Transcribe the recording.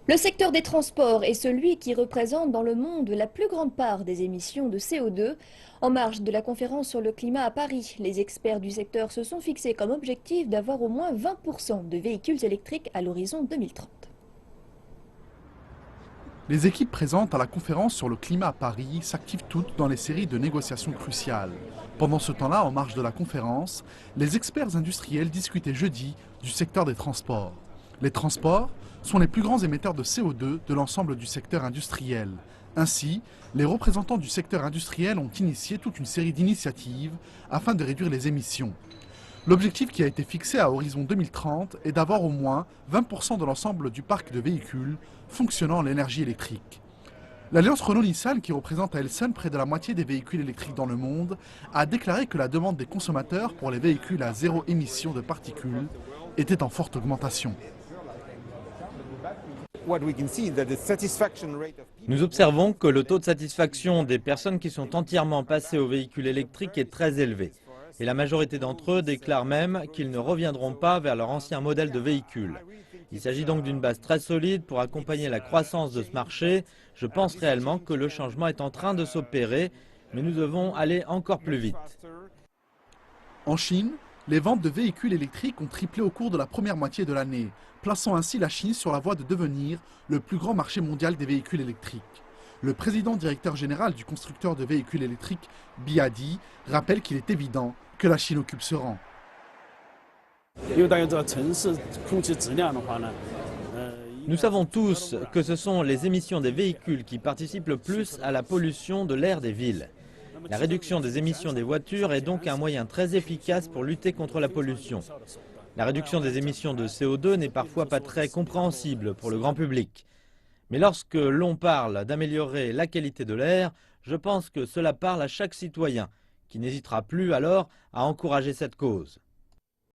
Le secteur des transports est celui qui représente dans le monde la plus grande part des émissions de CO2. En marge de la conférence sur le climat à Paris, les experts du secteur se sont fixés comme objectif d'avoir au moins 20% de véhicules électriques à l'horizon 2030. Les équipes présentes à la conférence sur le climat à Paris s'activent toutes dans les séries de négociations cruciales. Pendant ce temps-là, en marge de la conférence, les experts industriels discutaient jeudi du secteur des transports. Les transports sont les plus grands émetteurs de CO2 de l'ensemble du secteur industriel. Ainsi, les représentants du secteur industriel ont initié toute une série d'initiatives afin de réduire les émissions. L'objectif qui a été fixé à horizon 2030 est d'avoir au moins 20% de l'ensemble du parc de véhicules fonctionnant en l'énergie électrique. L'alliance Renault-Nissan, qui représente à elle seule près de la moitié des véhicules électriques dans le monde, a déclaré que la demande des consommateurs pour les véhicules à zéro émission de particules était en forte augmentation. Nous observons que le taux de satisfaction des personnes qui sont entièrement passées aux véhicules électriques est très élevé. Et la majorité d'entre eux déclarent même qu'ils ne reviendront pas vers leur ancien modèle de véhicule. Il s'agit donc d'une base très solide pour accompagner la croissance de ce marché. Je pense réellement que le changement est en train de s'opérer, mais nous devons aller encore plus vite. En Chine, les ventes de véhicules électriques ont triplé au cours de la première moitié de l'année, plaçant ainsi la Chine sur la voie de devenir le plus grand marché mondial des véhicules électriques. Le président directeur général du constructeur de véhicules électriques, BYD, rappelle qu'il est évident que la Chine occupe ce rang. Nous savons tous que ce sont les émissions des véhicules qui participent le plus à la pollution de l'air des villes. La réduction des émissions des voitures est donc un moyen très efficace pour lutter contre la pollution. La réduction des émissions de CO2 n'est parfois pas très compréhensible pour le grand public. Mais lorsque l'on parle d'améliorer la qualité de l'air, je pense que cela parle à chaque citoyen, qui n'hésitera plus alors à encourager cette cause.